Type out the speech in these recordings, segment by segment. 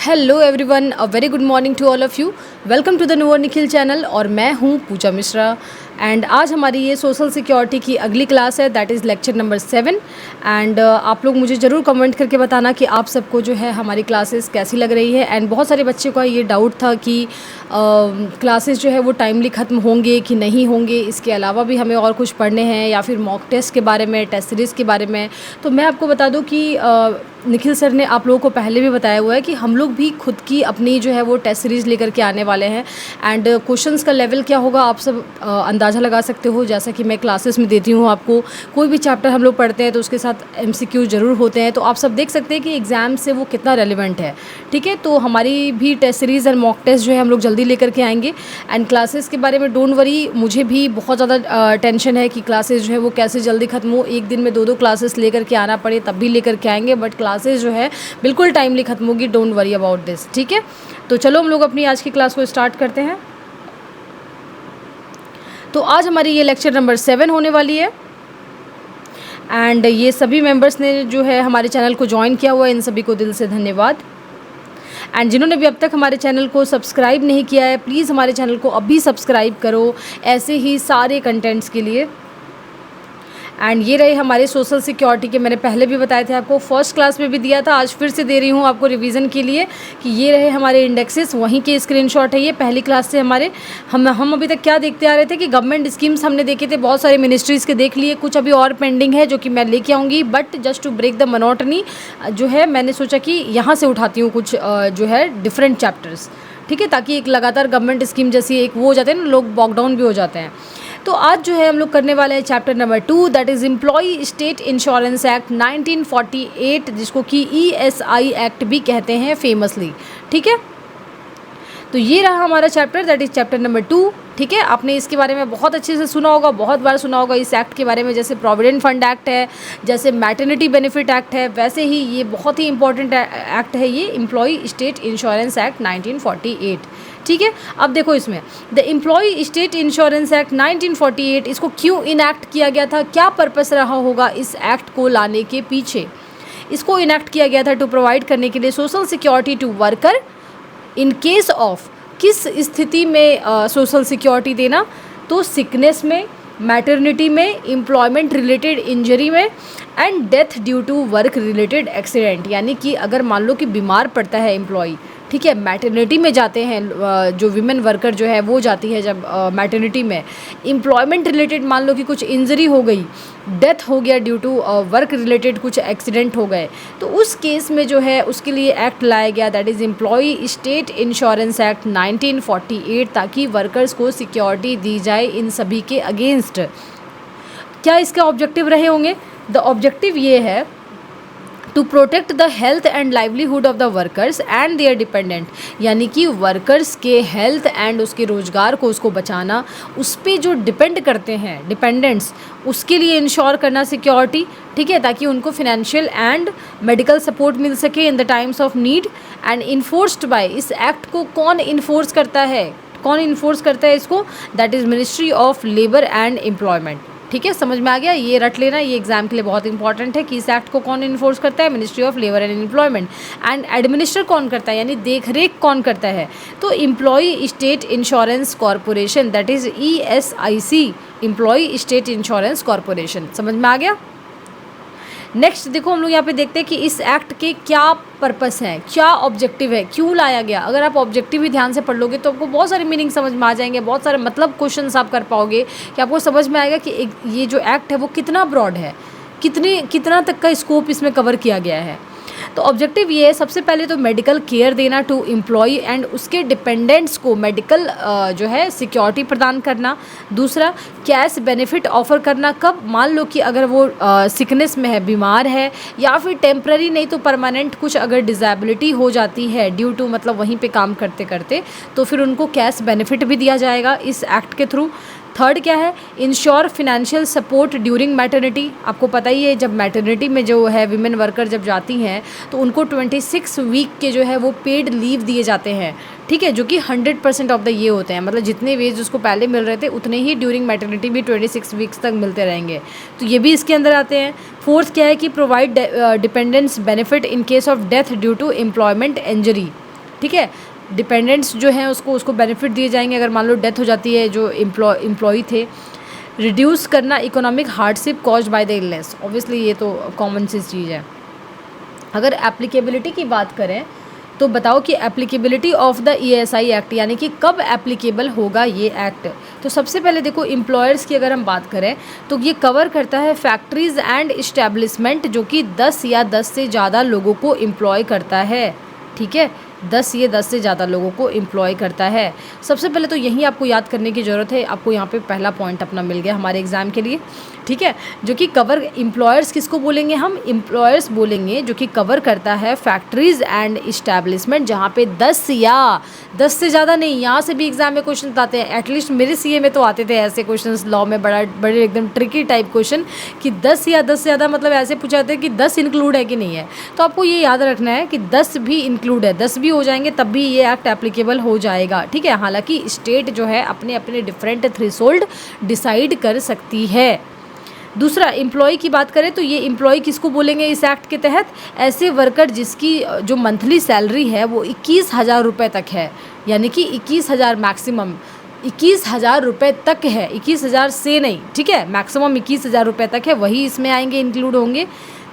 Hello everyone, a very good morning to all of you. Welcome to the नुवर Nikhil channel और मैं हूँ पूजा Mishra. And आज हमारी ये सोशल सिक्योरिटी की अगली क्लास है, that is lecture number 7। And आप लोग मुझे ज़रूर कमेंट करके बताना कि आप सबको जो है हमारी क्लासेस कैसी लग रही है। एंड बहुत सारे बच्चों का ये डाउट था कि क्लासेस जो है वो टाइमली ख़त्म होंगे कि नहीं होंगे, इसके अलावा भी हमें और कुछ पढ़ने हैं या फिर मॉक टेस्ट के बारे में, टेस्ट सीरीज़ के बारे में। तो मैं आपको बता दूं कि निखिल सर ने आप लोगों को पहले भी बताया हुआ है कि हम लोग भी खुद की अपनी जो है वो टेस्ट सीरीज़ लेकर के आने वाले हैं। एंड क्वेश्चंस का लेवल क्या होगा आप सब अंदाज़ा लगा सकते हो। जैसा कि मैं क्लासेस में देती हूँ आपको, कोई भी चैप्टर हम लोग पढ़ते हैं तो उसके साथ MCQ ज़रूर होते हैं, तो आप सब देख सकते हैं कि एग्ज़ाम से वो कितना रेलिवेंट है। ठीक है, तो हमारी भी test series and mock test जो है हम लोग जल्दी लेकर के आएंगे। एंड क्लासेस के बारे में डोंट वरी, मुझे भी बहुत ज़्यादा टेंशन है कि क्लासेस जो है वो कैसे जल्दी ख़त्म हो। एक दिन में दो क्लासेस लेकर के आना पड़े तब भी लेकर के आएंगे, बट क्लासेस जो है बिल्कुल टाइमली ख़त्म होगी। Don't worry about this. ठीक है, तो चलो हम लोग अपनी आज की क्लास को स्टार्ट करते हैं। तो आज हमारी ये लेक्चर नंबर 7 होने वाली है। एंड ये सभी मेंबर्स ने जो है हमारे चैनल को ज्वाइन किया हुआ है, इन सभी को दिल से धन्यवाद। एंड जिन्होंने भी अब तक हमारे चैनल को सब्सक्राइब नहीं किया है, प्लीज़ हमारे चैनल को अभी सब्सक्राइब करो ऐसे ही सारे कंटेंट्स के लिए। एंड ये रहे हमारे सोशल सिक्योरिटी के, मैंने पहले भी बताए थे आपको, फर्स्ट क्लास में भी दिया था, आज फिर से दे रही हूँ आपको रिवीजन के लिए कि ये रहे हमारे इंडेक्सेस, वहीं के स्क्रीनशॉट है ये पहली क्लास से हमारे। हम अभी तक क्या देखते आ रहे थे कि गवर्नमेंट स्कीम्स हमने देखे थे, बहुत सारे मिनिस्ट्रीज़ के देख लिए, कुछ अभी और पेंडिंग है जो कि मैं लेके आऊँगी। But just to break the monotony जो है मैंने सोचा कि यहाँ से उठाती हूँ कुछ जो है डिफरेंट चैप्टर्स। ठीक है, ताकि एक लगातार गवर्नमेंट स्कीम जैसी एक वो हो जाते हैं ना, लोग बॉकडाउन भी हो जाते हैं। तो आज जो है हम लोग करने वाले हैं chapter number 2, that is employee state insurance act 1948, जिसको कि ESI एक्ट भी कहते हैं फेमसली। ठीक है, तो ये रहा हमारा chapter, that is chapter number 2। ठीक है, आपने इसके बारे में बहुत अच्छे से सुना होगा, बहुत बार सुना होगा इस एक्ट के बारे में। जैसे प्रोविडेंट फंड एक्ट है, जैसे मैटरनिटी बेनिफिट एक्ट है, वैसे ही ये बहुत ही इंपॉर्टेंट एक्ट है ये एम्प्लॉई स्टेट इंश्योरेंस एक्ट 1948। ठीक है, अब देखो इसमें the employee state insurance act 1948, इसको क्यों इनैक्ट किया गया था, क्या पर्पस रहा होगा इस एक्ट को लाने के पीछे। इसको इनैक्ट किया गया था टू प्रोवाइड करने के लिए social security to worker in case of, किस स्थिति में सोशल सिक्योरिटी देना, तो सिकनेस में, मैटरनिटी में, एम्प्लॉयमेंट रिलेटेड इंजरी में, and death due to work related accident. यानी कि अगर मान लो कि बीमार पड़ता है एम्प्लॉय, ठीक है, मैटरनिटी में जाते हैं जो विमेन वर्कर जो है वो जाती है जब मैटरनिटी में, एम्प्लॉयमेंट रिलेटेड मान लो कि कुछ इंजरी हो गई, डेथ हो गया ड्यू टू वर्क रिलेटेड कुछ एक्सीडेंट हो गए, तो उस केस में जो है उसके लिए एक्ट लाया गया, that is employee state insurance act 1948, ताकि वर्कर्स को सिक्योरिटी दी जाए इन सभी के अगेंस्ट। क्या इसका ऑब्जेक्टिव रहे होंगे? द ऑब्जेक्टिव ये है to protect the health and livelihood of the workers and their dependent, यानी कि वर्कर्स के हेल्थ एंड उसके रोज़गार को उसको बचाना, उस पर जो डिपेंड करते हैं डिपेंडेंट्स, उसके लिए इंश्योर करना सिक्योरिटी। ठीक है, ताकि उनको फिनेंशियल एंड मेडिकल सपोर्ट मिल सके in the times of need. And enforced by, इस एक्ट को कौन इन्फोर्स करता है, कौन इन्फोर्स करता है इसको, that is ministry of labour and employment. ठीक है, समझ में आ गया, ये रट लेना, ये एग्जाम के लिए बहुत इंपॉर्टेंट है कि इस एक्ट को कौन इन्फोर्स करता है, ministry of labour and employment. And administer कौन करता है, यानी देख रेख कौन करता है, तो employee state insurance corporation, that is ESIC, employee state insurance corporation. समझ में आ गया। नेक्स्ट देखो हम लोग यहाँ पे देखते हैं कि इस एक्ट के क्या पर्पस हैं, क्या ऑब्जेक्टिव है, क्यों लाया गया। अगर आप ऑब्जेक्टिव भी ध्यान से पढ़ लोगे तो आपको बहुत सारे मीनिंग समझ में आ जाएंगे, बहुत सारे मतलब क्वेश्चंस आप कर पाओगे कि आपको समझ में आएगा कि ये जो एक्ट है वो कितना ब्रॉड है, कितना तक का स्कोप इसमें कवर किया गया है। तो ऑब्जेक्टिव ये है, सबसे पहले तो मेडिकल केयर देना टू एम्प्लॉय एंड उसके डिपेंडेंट्स को मेडिकल जो है सिक्योरिटी प्रदान करना। दूसरा, कैश बेनिफिट ऑफर करना, कब मान लो कि अगर वो सिकनेस में है, बीमार है, या फिर टेम्पररी नहीं तो परमानेंट कुछ अगर डिसेबिलिटी हो जाती है ड्यू टू मतलब वहीं पे काम करते करते, तो फिर उनको कैश बेनिफिट भी दिया जाएगा इस एक्ट के थ्रू। थर्ड क्या है, ensure financial support during maternity. आपको पता ही है जब मैटरनिटी में जो है विमेन वर्कर जब जाती हैं तो उनको 26 वीक के जो है वो पेड लीव दिए जाते हैं। ठीक है, जो कि 100% ऑफ द ये होते हैं, मतलब जितने वेज उसको पहले मिल रहे थे उतने ही ड्यूरिंग मैटरनिटी भी 26 वीक्स तक मिलते रहेंगे, तो ये भी इसके अंदर आते हैं। फोर्थ क्या है कि provide dependents benefit in case of death due to employment injury. ठीक है। डिपेंडेंट्स जो हैं उसको बेनिफिट दिए जाएंगे अगर मान लो डेथ हो जाती है जो एम्प्लॉय थे। रिड्यूस करना economic hardship caused by the illness, obviously ये तो कॉमन सी चीज़ है। अगर एप्लीकेबिलिटी की बात करें तो बताओ कि applicability of the ESI act, यानी कि कब एप्लीकेबल होगा ये एक्ट। तो सबसे पहले देखो एम्प्लॉयर्स की अगर हम बात करें तो ये कवर करता है फैक्ट्रीज़ एंड इस्टेब्लिशमेंट जो कि 10 या 10 से ज़्यादा लोगों को एम्प्लॉय करता है, ठीक है। 10 से ज़्यादा लोगों को एम्प्लॉय करता है। सबसे पहले तो यही आपको याद करने की ज़रूरत है। आपको यहाँ पे पहला पॉइंट अपना मिल गया हमारे एग्ज़ाम के लिए, ठीक है। जो कि कवर एम्प्लॉयर्स किसको बोलेंगे हम, एम्प्लॉयर्स बोलेंगे जो कि कवर करता है फैक्ट्रीज़ एंड इस्टेब्लिशमेंट जहाँ पे 10 या 10 से ज़्यादा नहीं। यहाँ से भी एग्ज़ाम में क्वेश्चन आते हैं, एटलीस्ट मेरे CA में तो आते थे ऐसे क्वेश्चन लॉ में, बड़े एकदम ट्रिकी टाइप क्वेश्चन कि 10 या 10 से ज़्यादा मतलब ऐसे पूछा जाते हैं कि 10 इंक्लूड है कि नहीं है। तो आपको ये याद रखना है कि 10 भी इंक्लूड है, 10 भी हो जाएंगे तब भी ये एक्ट एप्लीकेबल हो जाएगा, ठीक है। हालांकि स्टेट जो है अपने अपने डिफरेंट थ्रेशोल्ड डिसाइड कर सकती है। दूसरा एम्प्लॉय की बात करें तो ये एम्प्लॉय किसको बोलेंगे इस एक्ट के तहत, ऐसे वर्कर जिसकी जो मंथली सैलरी है वो 21,000 रुपये तक है, यानी कि 21,000 मैक्सिमम 21,000 रुपये तक है, 21,000 से नहीं, ठीक है। मैक्सिमम 21,000 रुपये तक है, वही इसमें आएंगे, इंक्लूड होंगे।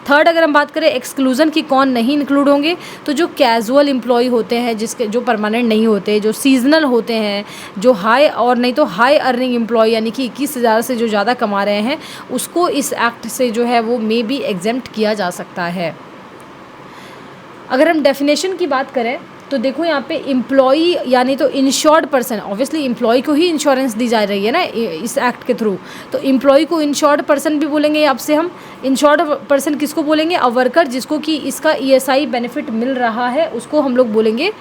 थर्ड अगर हम बात करें एक्सक्लूज़न की, कौन नहीं इंक्लूड होंगे, तो जो कैजुअल एम्प्लॉय होते हैं जिसके जो परमानेंट नहीं होते, जो सीजनल होते हैं, जो हाई और नहीं तो हाई अर्निंग एम्प्लॉय यानी कि 21,000 से जो ज़्यादा कमा रहे हैं उसको इस एक्ट से जो है वो मे बी एग्जेम्प्ट किया जा सकता है। अगर हम डेफिनेशन की बात करें तो देखो यहाँ पे एम्प्लॉय यानी तो इंश्योर्ड पर्सन, ऑब्वियसली एम्प्लॉय को ही इंश्योरेंस दी जा रही है ना इस एक्ट के थ्रू, तो एम्प्लॉय को इंश्योर्ड पर्सन भी बोलेंगे। अब से हम इंश्योर्ड पर्सन किसको बोलेंगे, अ वर्कर जिसको कि इसका ESI बेनिफिट मिल रहा है उसको हम लोग बोलेंगे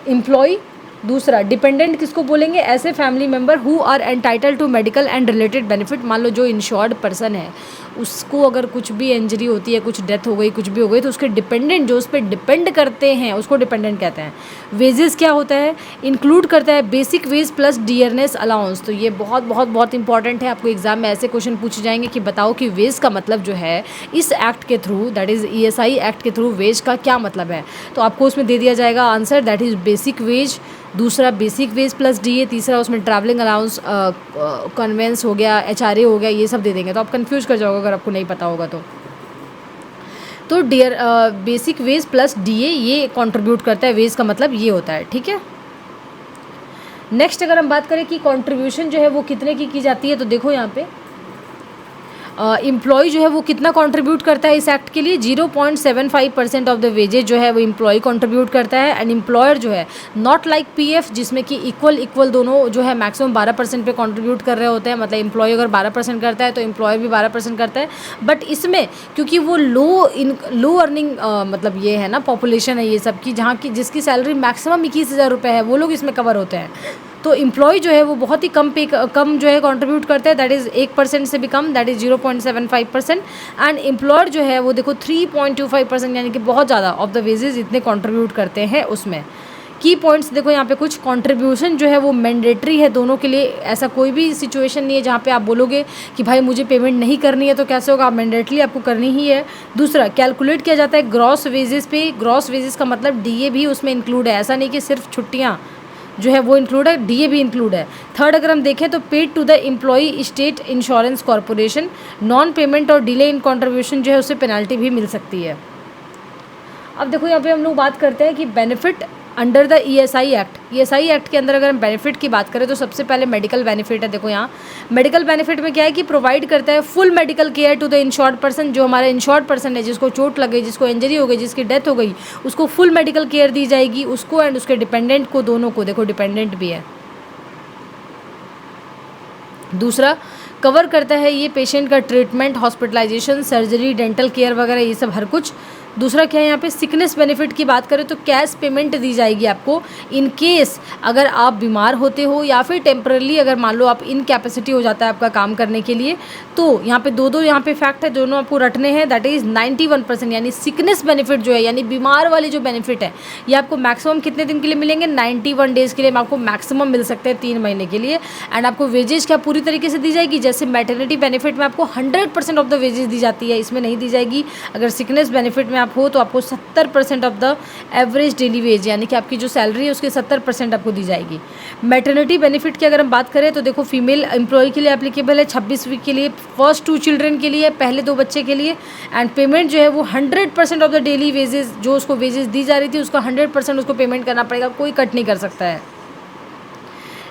एम्प्लॉय। दूसरा डिपेंडेंट किसको बोलेंगे, ऐसे family member who are entitle to medical and related benefit. मान लो जो इंश्योर्ड पर्सन है उसको अगर कुछ भी इंजरी होती है, कुछ डेथ हो गई, कुछ भी हो गई, तो उसके डिपेंडेंट जो उस पर डिपेंड करते हैं उसको डिपेंडेंट कहते हैं। वेजेस क्या होता है, इंक्लूड करता है basic veg plus dearness allowance. तो ये बहुत बहुत बहुत इंपॉर्टेंट है, आपको एग्जाम में ऐसे क्वेश्चन पूछे जाएंगे कि बताओ कि वेज का मतलब जो है इस एक्ट के through, that is ESI act के थ्रू वेज का क्या मतलब है। तो आपको उसमें दे दिया जाएगा answer, that is basic veg. दूसरा बेसिक वेज प्लस DA। तीसरा उसमें ट्रैवलिंग अलाउंस, कन्वेंस हो गया, HRA हो गया, ये सब दे देंगे। तो आप कंफ्यूज कर जाओगे अगर आपको नहीं पता होगा तो बेसिक वेज प्लस DA ये कंट्रीब्यूट करता है, वेज का मतलब ये होता है, ठीक है। नेक्स्ट अगर हम बात करें कि कंट्रीब्यूशन जो है वो कितने की जाती है, तो देखो यहाँ पे एम्प्लॉय जो है वो कितना कंट्रीब्यूट करता है इस एक्ट के लिए, 0.75% ऑफ द वेजेज जो है वो एम्प्लॉय कंट्रीब्यूट करता है। एंड एम्प्लॉयर जो है नॉट लाइक PF जिसमें कि इक्वल दोनों जो है मैक्सिमम 12% पे कंट्रीब्यूट कर रहे होते हैं। मतलब एम्प्लॉय अगर 12% करता है तो एम्प्लॉयर भी 12% करता है। बट इसमें क्योंकि वो लो अर्निंग मतलब ये है ना पॉपुलेशन है ये सब की, जहाँ की जिसकी सैलरी मैक्सिमम 21,000 रुपये है, वो लोग इसमें कवर होते हैं। तो एम्प्लॉय जो है वो बहुत ही कम जो है कंट्रीब्यूट करते हैं, दैट इज़ 1% से भी कम, दैट इज़ 0.75%। एंड एम्प्लॉयर जो है वो देखो 3.25% यानी कि बहुत ज़्यादा ऑफ द वेजेस इतने कंट्रीब्यूट करते हैं उसमें। की पॉइंट्स देखो यहाँ पे कुछ, कंट्रीब्यूशन जो है वो मैंडेटरी है दोनों के लिए। ऐसा कोई भी सिचुएशन नहीं है जहाँ पे आप बोलोगे कि भाई मुझे पेमेंट नहीं करनी है तो कैसे होगा, आप मैंडेटरी आपको करनी ही है। दूसरा कैलकुलेट किया जाता है ग्रॉस वेजेस पे। ग्रॉस वेजेस का मतलब DA भी उसमें इंक्लूड है, ऐसा नहीं कि सिर्फ छुट्टियाँ जो है वो इंक्लूड है, DA भी इंक्लूड है। थर्ड अगर हम देखें तो paid to the employee state insurance corporation, non payment और डिले इन कंट्रीब्यूशन जो है उससे पेनल्टी भी मिल सकती है। अब देखो यहाँ पे हम लोग बात करते हैं कि benefit under the ESI act. ESI act के अंदर अगर हम बेनिफिट की बात करें तो सबसे पहले मेडिकल बेनिफिट है। देखो यहाँ मेडिकल बेनिफिट में क्या है कि प्रोवाइड करता है full medical care to the insured person. जो हमारा इंश्योर्ड पर्सन है, जिसको चोट लग गई, जिसको इंजरी हो गई, जिसकी डेथ हो गई, उसको फुल मेडिकल केयर दी जाएगी, उसको एंड उसके डिपेंडेंट को, दोनों को। देखो डिपेंडेंट भी है। दूसरा कवर करता है ये पेशेंट का treatment, hospitalization, surgery, dental care वगैरह ये सब हर कुछ। दूसरा क्या है यहाँ पे सिकनेस बेनिफिट की बात करें तो कैश पेमेंट दी जाएगी आपको इन केस अगर आप बीमार होते हो या फिर टेम्परली अगर मान लो आप इनकैपेसिटी हो जाता है आपका काम करने के लिए। तो यहाँ पे दो यहाँ पे फैक्ट है, दोनों आपको रटने हैं। दैट इज़ 91% यानी सिकनेस बेनिफिट जो है यानी बीमार वाले जो बेनिफिट है ये आपको मैक्सिमम कितने दिन के लिए मिलेंगे, 91 डेज़ के लिए आपको मैक्सिमम मिल सकते हैं, 3 महीने के लिए। एंड आपको वेजेज क्या पूरी तरीके से दी जाएगी, जैसे मैटरनिटी बेनिफिट में आपको 100% ऑफ द वेजेज दी जाती है, इसमें नहीं दी जाएगी। अगर सिकनेस बेनिफिट में आप हो तो आपको 70% of the average daily veg यानी कि आपकी जो सैलरी है उसके 70% आपको दी जाएगी। मैटरनिटी बेनिफिट की अगर हम बात करें तो देखो फीमेल एम्प्लॉय के लिए एप्लीकेबल है 26 वीक के लिए, फर्स्ट 2 चिल्ड्रन के लिए, पहले 2 बच्चे के लिए। एंड पेमेंट जो है वो 100% ऑफ द डेली वेजेस, जो उसको वेजेस दी जा रही थी उसका 100% उसको पेमेंट करना पड़ेगा, कोई कट नहीं कर सकता है।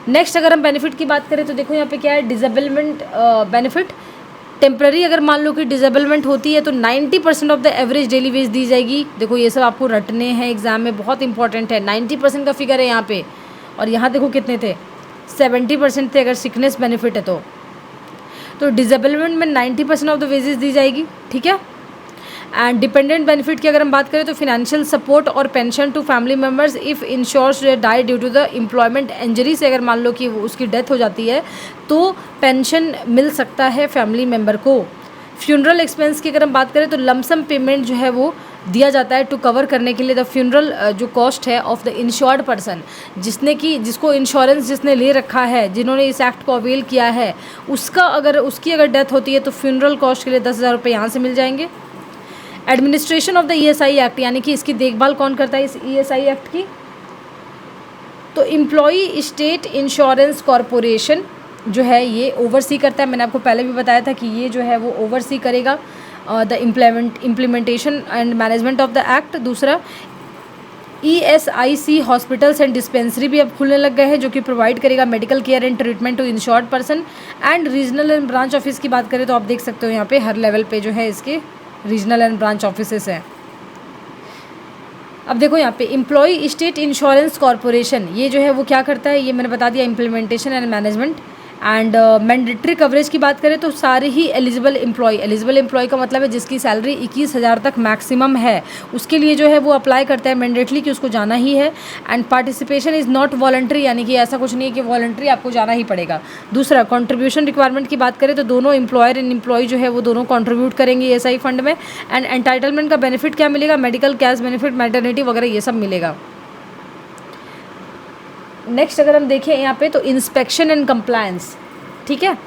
नेक्स्ट अगर हम बेनिफिट की बात करें तो देखो यहाँ पे क्या है, डिसेबलमेंट बेनिफिट। टेम्प्ररी अगर मान लो कि डिसेबलमेंट होती है तो 90% of the average daily wage दी जाएगी। देखो ये सब आपको रटने हैं एग्जाम में, बहुत इंपॉर्टेंट है। 90% का फिगर है यहाँ पे, और यहाँ देखो कितने थे, 70% थे अगर सिकनेस बेनिफिट है तो डिसेबलमेंट में 90% ऑफ द वेजेस दी जाएगी, ठीक है। एंड डिपेंडेंट बेनिफिट की अगर हम बात करें तो फिनेंशियल सपोर्ट और pension to family members if insures die due to the employment injury से अगर मान लो कि उसकी डेथ हो जाती है तो पेंशन मिल सकता है फैमिली मेम्बर को। फ्यूनरल एक्सपेंस की अगर हम बात करें तो लमसम पेमेंट जो है वो दिया जाता है टू कवर करने के लिए द फ्यूनरल जो कॉस्ट है ऑफ द इंश्योर्ड पर्सन, जिसको इंश्योरेंस जिसने ले रखा है, जिन्होंने इस एक्ट को अवेल किया है, उसकी अगर डेथ होती है तो फ्यूनरल कॉस्ट के लिए 10,000 रुपये यहाँ से मिल जाएंगे। Administration of the ESI act यानी कि इसकी देखभाल कौन करता है इस ESI एक्ट की, तो एम्प्लॉई स्टेट इंश्योरेंस कॉरपोरेशन जो है ये ओवरसी करता है। मैंने आपको पहले भी बताया था कि ये जो है वो ओवरसी करेगा the implementation and management of the act. दूसरा ESIC हॉस्पिटल्स एंड डिस्पेंसरी भी अब खुलने लग गए हैं जो कि प्रोवाइड करेगा medical care and treatment to insured person. And regional and branch office की बात करें तो आप देख सकते हो यहाँ पे हर लेवल पे जो है इसके रीजनल एंड ब्रांच ऑफिसेस हैं। अब देखो यहाँ पे एम्प्लॉई स्टेट इंश्योरेंस कॉरपोरेशन ये जो है वो क्या करता है, ये मैंने बता दिया, implementation and management. And mandatory coverage की बात करें तो सारे ही एलिजिबल एम्प्लॉय का मतलब है जिसकी सैलरी 21,000 तक मैक्सिमम है, उसके लिए जो है वो अप्लाई करता है मैंडेटली कि उसको जाना ही है। And participation is not voluntary यानी कि ऐसा कुछ नहीं है कि वॉलंटरी आपको जाना ही पड़ेगा। दूसरा कंट्रीब्यूशन रिक्वायरमेंट की बात करें तो दोनों एम्प्लॉयर एंड एम्प्लॉय जो है वो दोनों कंट्रीब्यूट करेंगे ESI फंड में। एंड एंटाइटलमेंट का बेनिफिट क्या मिलेगा, मेडिकल कैश बेनिफिट, मैटरनिटी वगैरह ये सब मिलेगा। नेक्स्ट अगर हम देखें यहाँ पे तो इंस्पेक्शन एंड कंप्लायंस, ठीक है।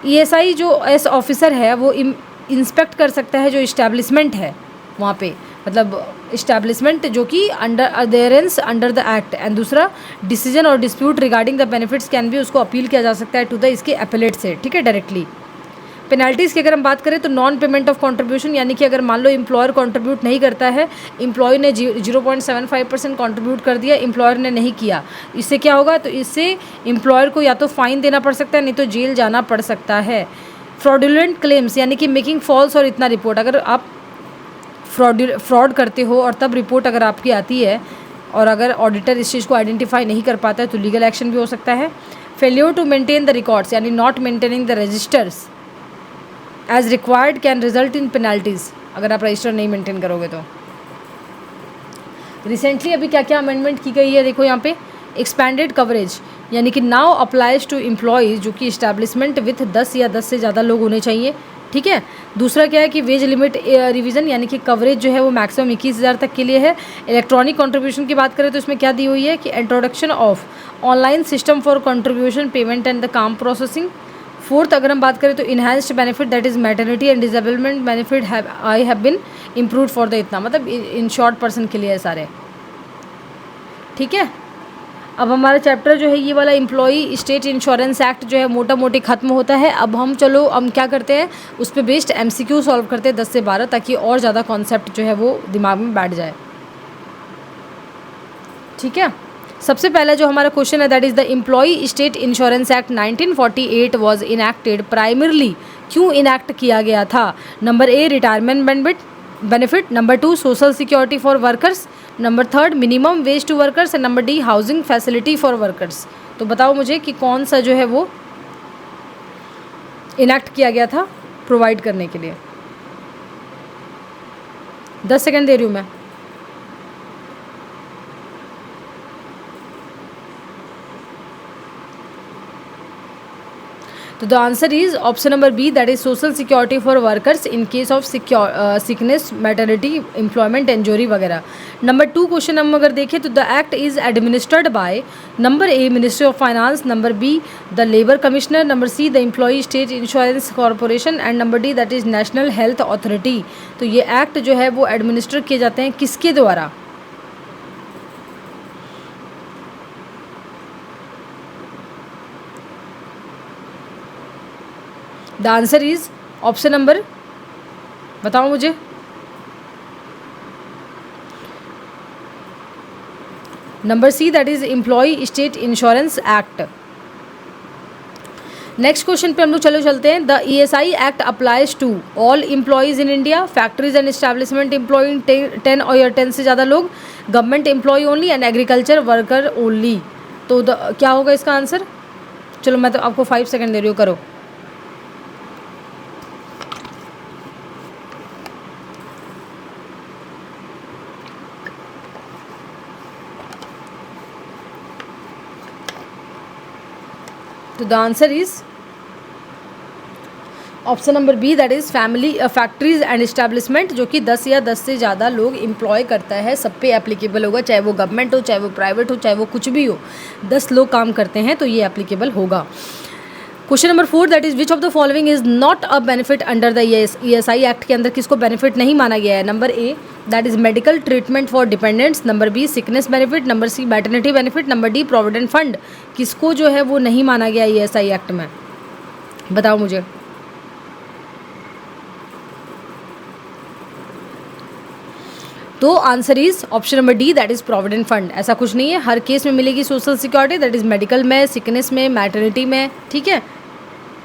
ESI जो एस ऑफिसर है वो इंस्पेक्ट कर सकता है जो इस्टेब्लिशमेंट है वहाँ पे, मतलब इस्टेब्लिशमेंट जो कि under adherence under the act. And दूसरा डिसीजन और dispute regarding the benefits can भी उसको अपील किया जा सकता है टू द इसके एपेलेट से, ठीक है, डायरेक्टली। पेनल्टीज़ की अगर हम बात करें तो नॉन पेमेंट ऑफ कंट्रीब्यूशन यानी कि अगर मान लो एम्प्लॉयर कंट्रीब्यूट नहीं करता है, एम्प्लॉय ने 0.75% कंट्रीब्यूट कर दिया, एम्प्लॉयर ने नहीं किया, इससे क्या होगा, तो इससे एम्प्लॉयर को या तो फाइन देना पड़ सकता है नहीं तो जेल जाना पड़ सकता है। फ्रॉडुलेंट क्लेम्स यानी कि मेकिंग फॉल्स और इतना रिपोर्ट, अगर आप फ्रॉड करते हो और तब रिपोर्ट अगर आपकी आती है और अगर ऑडिटर इस चीज़ को आइडेंटिफाई नहीं कर पाता है तो लीगल एक्शन भी हो सकता है। Failure to maintain the records यानी not maintaining the registers as required can result in penalties, अगर आप रजिस्टर नहीं मेंटेन करोगे तो। रिसेंटली अभी क्या क्या अमेंडमेंट की गई है देखो यहाँ पे, एक्सपैंडेड कवरेज यानी कि नाउ अप्लाइज टू एम्प्लॉयज़ जो कि इस्टेब्लिशमेंट विथ 10 या 10 से ज़्यादा लोग होने चाहिए, ठीक है। दूसरा क्या है कि वेज लिमिट रिवीजन यानी कि कवरेज जो है वो मैक्सिमम 21,000 तक के लिए है। इलेक्ट्रॉनिक कंट्रीब्यूशन की बात करें तो इसमें क्या दी हुई है कि introduction of online system for contribution payment and the claim processing. Fourth अगर हम बात करें तो enhanced benefit that is maternity and disablement benefit have been improved for the इतना, मतलब इन शॉर्ट पर्सन के लिए है सारे, ठीक है। अब हमारा चैप्टर जो है ये वाला एम्प्लॉई स्टेट इंश्योरेंस एक्ट जो है मोटा मोटी ख़त्म होता है। अब हम क्या करते हैं उस पर बेस्ड MCQ सॉल्व करते हैं 10 से 12 ताकि और ज़्यादा कॉन्सेप्ट जो है वो दिमाग में बैठ जाए, ठीक है। सबसे पहला जो हमारा क्वेश्चन है that is the employee state insurance act 1948 was enacted primarily, क्यों इनैक्ट किया गया था। Number A retirement benefit, number 2 social security for workers, number 3 minimum wage to workers and number D housing facility for workers. तो बताओ मुझे कि कौन सा जो है वो इनैक्ट किया गया था प्रोवाइड करने के लिए। 10 सेकेंड दे रही हूँ मैं। तो the answer is option number B, that is social security for workers in case of sickness, maternity, employment, injury वगैरह। नंबर 2 क्वेश्चन हम अगर देखें तो the act is administered by number A ministry of finance, number B the labour commissioner, number C the employee state insurance corporation and number D that is national health authority. तो ये act जो है वो administer किए जाते हैं किसके द्वारा? The answer is option number, बताओ मुझे, number C that is employ state insurance act. Next question पे हम लोग चलते हैं। The ESI act applies to all employees in India, factories and establishment employing 10 और 10 से ज़्यादा लोग, government employ only and agriculture worker only. तो क्या होगा इसका आंसर? चलो मैं तो आपको 5 सेकेंड दे रही हूँ, करो। तो the answer is option number B, that is family factories and establishment, जो कि 10 या 10 से ज़्यादा लोग एम्प्लॉय करता है, सब पे एप्लीकेबल होगा, चाहे वो गवर्नमेंट हो, चाहे वो प्राइवेट हो, चाहे वो कुछ भी हो, 10 लोग काम करते हैं तो ये एप्लीकेबल होगा। Question number 4, that is which of the following is not a benefit under the ESI act के अंदर किसको बेनिफिट नहीं माना गया है? Number A, that is medical treatment for dependents, number B sickness benefit, number C maternity benefit, number D provident fund. किसको जो है वो नहीं माना गया ESI एक्ट में? बताओ मुझे। तो answer is option number D, that is provident fund. ऐसा कुछ नहीं है, हर केस में मिलेगी social security, that is medical में, सिकनेस में, मैटरनिटी में, ठीक है,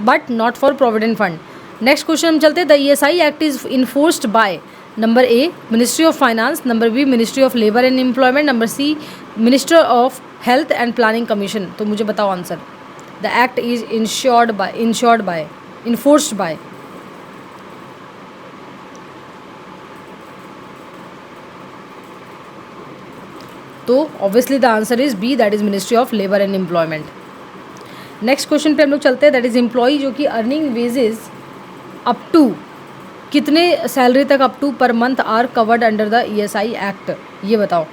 but not for provident fund. Next question हम चलते हैं। The ESI act is enforced by number A ministry of finance, number B ministry of labour and employment, number C minister of health and planning commission. तो मुझे बताओ answer. The act is enforced by तो obviously the answer is B, that is Ministry of labour and Employment. Next question पे हम लोग चलते हैं। That is employee जो कि अर्निंग वेजेस अप टू कितने सैलरी तक up to per month are covered under the ESI act, ये बताओ।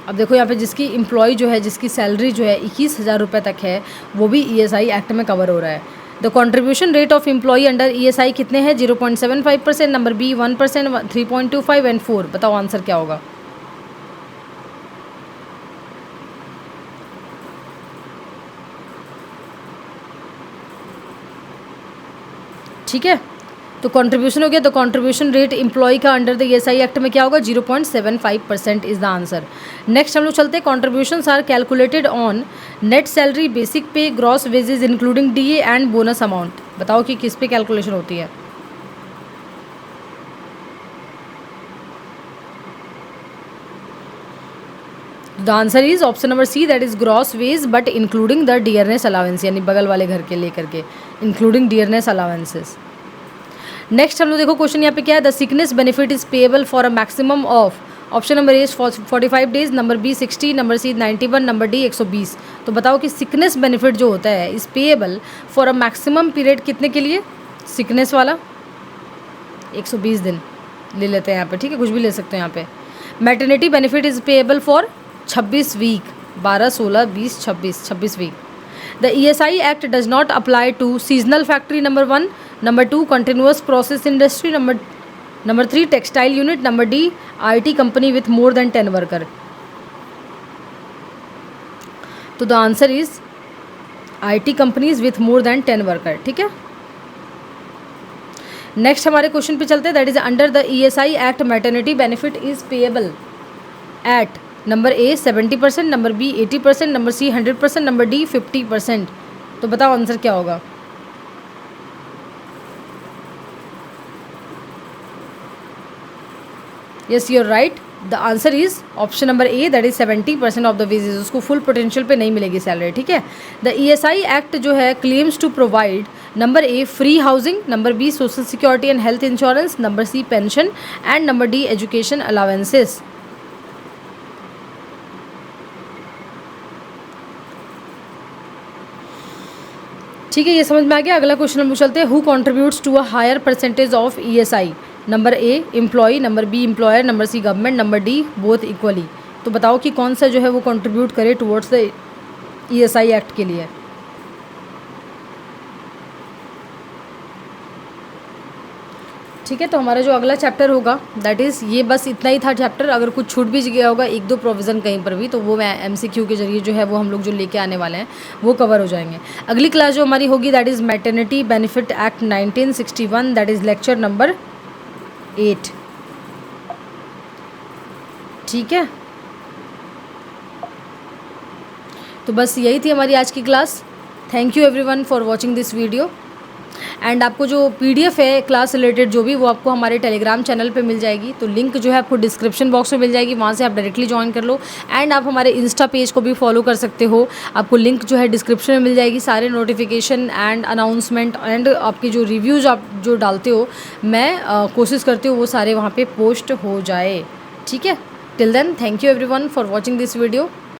अब देखो यहाँ पे जिसकी एम्प्लॉय जो है, जिसकी सैलरी जो है 21,000 रुपये तक है, वो भी ESI एक्ट में कवर हो रहा है। The contribution rate of employee under ESI कितने हैं? 0.75%, नंबर बी 1%, 3.25 एंड 4। बताओ आंसर क्या होगा। ठीक है, तो कंट्रीब्यूशन हो गया। तो कंट्रीब्यूशन रेट एम्प्लॉय का अंडर द ESI एक्ट में क्या होगा? 0.75% इज द आंसर। नेक्स्ट हम लोग चलते हैं। Contributions are calculated on net salary, basic pay, gross wages including DA and bonus amount. बताओ कि किस पे कैलकुलेशन होती है। The answer is option number C, that is gross wage but including the dearness allowance, यानी बगल वाले घर के लेकर के इंक्लूडिंग डियरनेस अलाउंसेस। नेक्स्ट हम लोग देखो क्वेश्चन यहाँ पे क्या है। The sickness benefit is payable for a maximum of, option number A 45 days, number B 60, number C 91, number D 120। तो बताओ कि सिकनेस बेनिफिट जो होता है is payable for a maximum period कितने के लिए? सिकनेस वाला 120 दिन ले लेते हैं यहाँ पे, ठीक है, कुछ भी ले सकते हैं यहाँ पे। Maternity benefit is payable for 26 week, 12, 16, 20, 26 week. The ESI act does not apply to seasonal factory, number 1, number 2 continuous process industry, number 3 textile unit, number D IT company with more than 10 worker. तो the answer is IT companies with more than 10 worker, ठीक है। Next हमारे question पे चलते हैं। That is under the ESI act maternity benefit is payable at number A 70%, number B 80%, number C 100%, number D 50%। तो बताओ answer क्या होगा। Yes you are right, the answer is option number A, that is 70% of the wages. उसको full potential पे नहीं मिलेगी salary, ठीक है। द ESI एक्ट जो है claims to provide number A free housing, number B social security and health insurance, number C pension and number D education allowances. ठीक है, ये समझ में आ गया। अगला क्वेश्चन हम चलते हैं। Who contributes to a higher percentage of ESI? Number A employ, number B employer, number C government, number D both equally. तो बताओ कि कौन सा जो है वो कंट्रीब्यूट करे टुवर्ड्स द ईएसआई एक्ट के लिए। ठीक है, तो हमारा जो अगला चैप्टर होगा दैट इज़, ये बस इतना ही था चैप्टर। अगर कुछ छूट भी गया होगा एक दो प्रोविज़न कहीं पर भी, तो वो मैं एमसीक्यू के जरिए जो है वो हम लोग जो लेके आने वाले हैं वो कवर हो जाएंगे। अगली क्लास जो हमारी होगी that is maternity benefit act 1961, that is lecture number 8। ठीक है, तो बस यही थी हमारी आज की class. Thank you everyone for watching this video. And आपको जो पीडीएफ है क्लास रिलेटेड जो भी, वो आपको हमारे टेलीग्राम चैनल पे मिल जाएगी। तो लिंक जो है आपको डिस्क्रिप्शन बॉक्स में मिल जाएगी, वहाँ से आप डायरेक्टली ज्वाइन कर लो। एंड आप हमारे इंस्टा पेज को भी फॉलो कर सकते हो, आपको लिंक जो है डिस्क्रिप्शन में मिल जाएगी। सारे नोटिफिकेशन एंड अनाउंसमेंट एंड आपके जो रिव्यूज़ आप जो डालते हो, मैं कोशिश करती हूँ वो सारे वहाँ पर पोस्ट हो जाए। ठीक है, till then thank you everyone for watching this video.